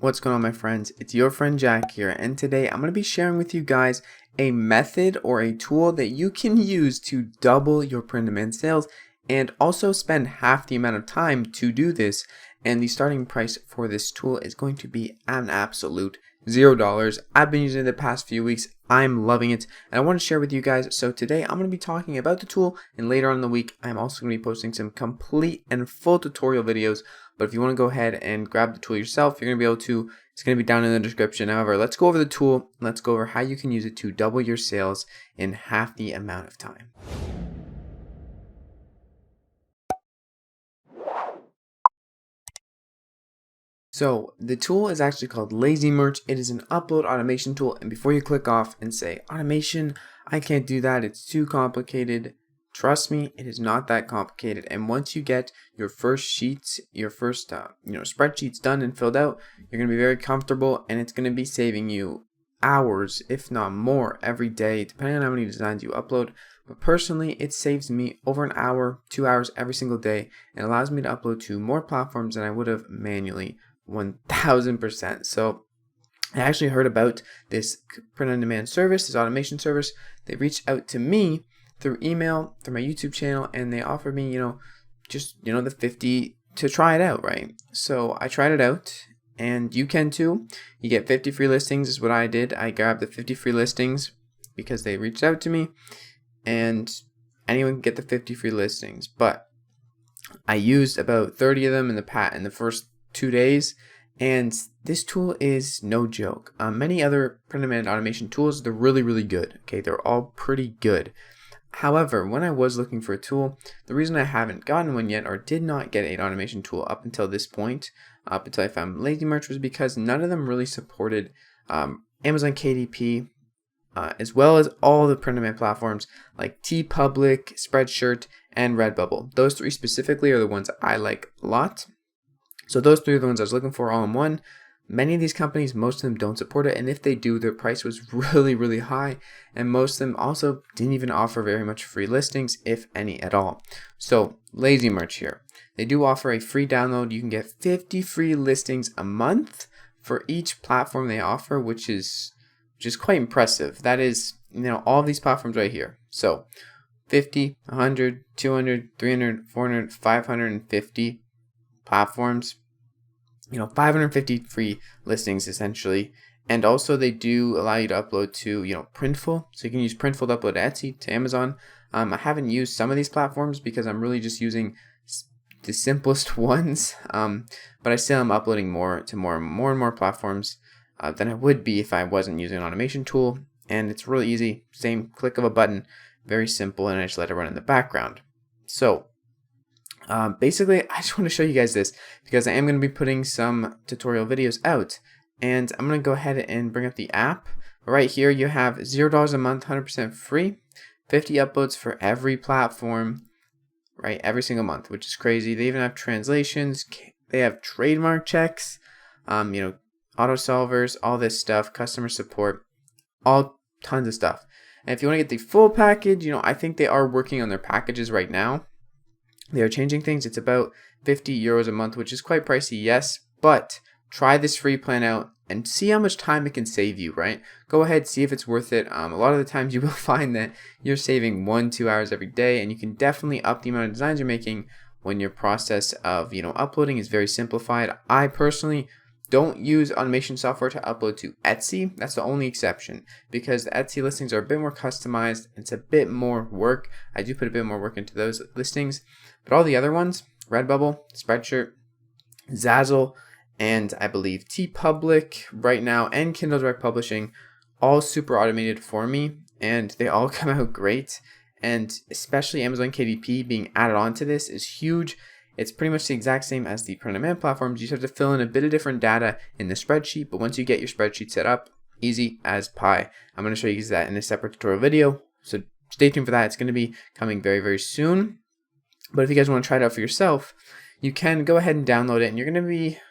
What's going on, my friends? It's your friend Jack here, and today I'm going to be sharing with you guys a method or a tool that you can use to double your print-on-demand sales and also spend half the amount of time to do this. And the starting price for this tool is going to be an absolute $0. I've been using it the past few weeks. I'm loving it, and I want to share with you guys. So today I'm going to be talking about the tool, and later on in the week I'm also going to be posting some complete and full tutorial videos. But if you want to go ahead and grab the tool yourself, you're going to be able to. It's going to be down in the description. However, let's go over the tool. Let's go over how you can use it to double your sales in half the amount of time. So the tool is actually called Lazy Merch. It is an upload automation tool, and before you click off and say automation, I can't do that, it's too complicated, trust me, it is not that complicated. And once you get your first sheets, your first spreadsheets done and filled out, you're going to be very comfortable, and it's going to be saving you hours, if not more, every day, depending on how many designs you upload. But personally, it saves me over an hour, 2 hours every single day, and allows me to upload to more platforms than I would have manually. 1000%. So I actually heard about this print-on-demand service, this automation service. They reached out to me through email, through my YouTube channel, and they offered me, the 50 to try it out, right? So I tried it out, and you can too. You get 50 free listings is what I did. I grabbed the 50 free listings because they reached out to me, and anyone can get the 50 free listings. But I used about 30 of them in the first 2 days, and this tool is no joke. Many other print-on-demand automation tools, they're really good. Okay, they're all pretty good. However, when I was looking for a tool, the reason I haven't gotten one yet or did not get an automation tool up until this point, up until I found Lazy Merch, was because none of them really supported Amazon KDP, as well as all the print-on-demand platforms like TeePublic, Spreadshirt, and Redbubble. Those three specifically are the ones I like a lot. So those three are the ones I was looking for all in one. Many of these companies, most of them don't support it, and if they do, their price was really high, and most of them also didn't even offer very much free listings, if any at all. So Lazy Merch here, they do offer a free download. You can get 50 free listings a month for each platform they offer, which is quite impressive. That is, all these platforms right here. So 50, 100, 200, 300, 400, 550 platforms, 550 free listings essentially. And also they do allow you to upload to Printful, so you can use Printful to upload to Etsy, to Amazon. I haven't used some of these platforms because I'm really just using the simplest ones, but I still am uploading more and more platforms than I would be if I wasn't using an automation tool. And it's really easy, same click of a button, very simple, and I just let it run in the background. So basically, I just want to show you guys this because I am going to be putting some tutorial videos out, and I'm going to go ahead and bring up the app. Right here you have $0 a month, 100% free, 50 uploads for every platform, right, every single month, which is crazy. They even have translations, they have trademark checks, auto solvers, all this stuff, customer support, all tons of stuff. And if you want to get the full package, I think they are working on their packages right now. They are changing things. It's about 50 euros a month, which is quite pricey, yes, but try this free plan out and see how much time it can save you, right? Go ahead, see if it's worth it. A lot of the times you will find that you're saving 1-2 hours every day, and you can definitely up the amount of designs you're making when your process of uploading is very simplified. I personally don't use automation software to upload to Etsy. That's the only exception, because the Etsy listings are a bit more customized. It's a bit more work. I do put a bit more work into those listings, but all the other ones, Redbubble, Spreadshirt, Zazzle, and I believe TeePublic right now, and Kindle Direct Publishing, all super automated for me, and they all come out great. And especially Amazon KDP being added on to this is huge. It's pretty much the exact same as the print-on-demand platforms. You just have to fill in a bit of different data in the spreadsheet, but once you get your spreadsheet set up, easy as pie. I'm going to show you that in a separate tutorial video, so stay tuned for that. It's going to be coming very soon. But if you guys want to try it out for yourself, you can go ahead and download it, and you're going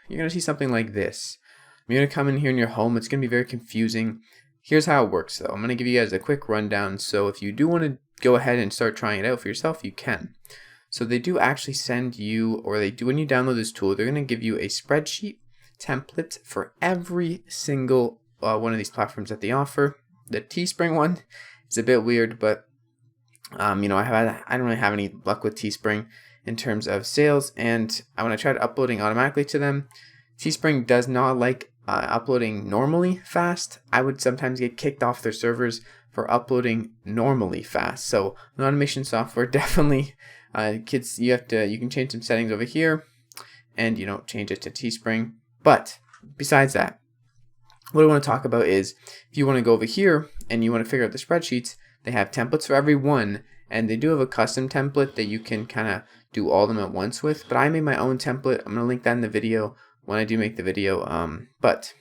to see something like this. You're going to come in here in your home. It's going to be very confusing. Here's how it works, though. I'm going to give you guys a quick rundown, so if you do want to go ahead and start trying it out for yourself, you can. So they do actually send you, or they do, when you download this tool, they're going to give you a spreadsheet template for every single one of these platforms that they offer. The Teespring one is a bit weird, but I don't really have any luck with Teespring in terms of sales, and when I tried uploading automatically to them, Teespring does not like uploading normally fast. I would sometimes get kicked off their servers for uploading normally fast. So an automation software definitely, kids, you can change some settings over here and change it to Teespring. But besides that, what I want to talk about is if you want to go over here and you want to figure out the spreadsheets, they have templates for every one, and they do have a custom template that you can kind of do all of them at once with. But I made my own template. I'm going to link that in the video when I do make the video. But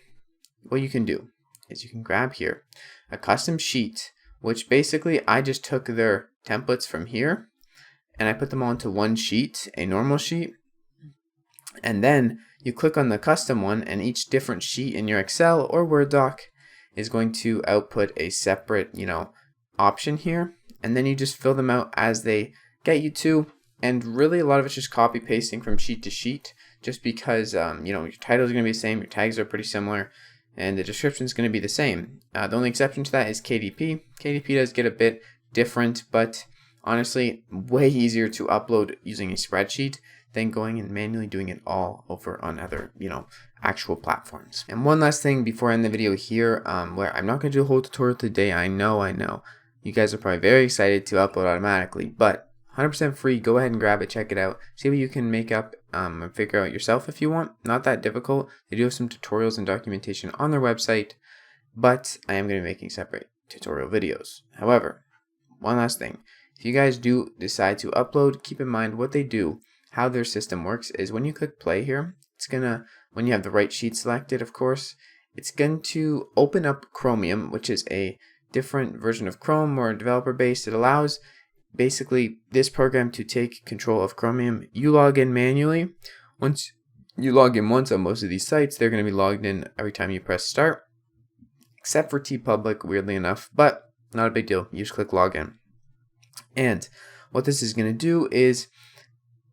what you can do is you can grab here a custom sheet, which basically I just took their templates from here and I put them all into one sheet, a normal sheet. And then you click on the custom one, and each different sheet in your Excel or Word doc is going to output a separate, option here. And then you just fill them out as they get you to. And really a lot of it's just copy pasting from sheet to sheet, just because, your title is going to be the same, your tags are pretty similar, and the description is going to be the same. The only exception to that is KDP. KDP does get a bit different, but honestly, way easier to upload using a spreadsheet than going and manually doing it all over on other, actual platforms. And one last thing before I end the video here, where I'm not going to do a whole tutorial today. I know. You guys are probably very excited to upload automatically, but 100% free. Go ahead and grab it, check it out, see what you can make up and figure out yourself if you want. Not that difficult. They do have some tutorials and documentation on their website, but I am going to be making separate tutorial videos. However, one last thing. If you guys do decide to upload, keep in mind what they do, how their system works is when you click play here, it's gonna, when you have the right sheet selected, of course, it's going to open up Chromium, which is a different version of Chrome, more developer based. It allows basically this program to take control of Chromium. You log in manually. Once you log in once on most of these sites, they're going to be logged in every time you press start, except for TeePublic, weirdly enough, but not a big deal. You just click login. And what this is going to do is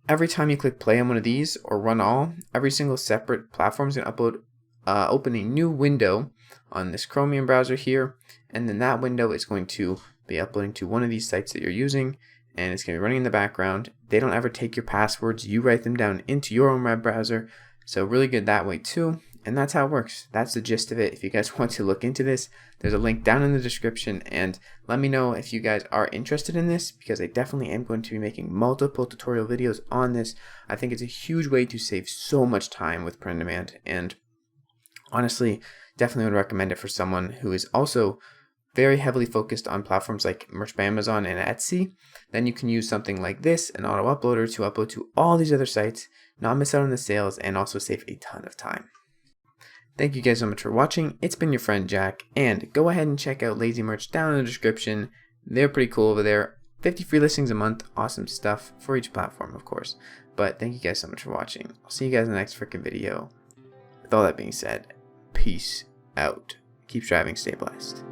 every time you click play on one of these or run all, every single separate platform is going to open a new window on this Chromium browser here, and then that window is going to be uploading to one of these sites that you're using, and it's going to be running in the background. They don't ever take your passwords. You write them down into your own web browser, so really good that way too. And that's how it works. That's the gist of it. If you guys want to look into this, there's a link down in the description, and let me know if you guys are interested in this, because I definitely am going to be making multiple tutorial videos on this. I think it's a huge way to save so much time with print on demand, and honestly, definitely would recommend it for someone who is also very heavily focused on platforms like Merch by Amazon and Etsy. Then you can use something like this, an auto uploader, to upload to all these other sites, not miss out on the sales, and also save a ton of time. Thank you guys so much for watching. It's been your friend Jack, and go ahead and check out Lazy Merch down in the description. They're pretty cool over there. 50 free listings a month, awesome stuff for each platform, of course. But thank you guys so much for watching. I'll see you guys in the next freaking video. With all that being said, peace out. Keep striving, stay blessed.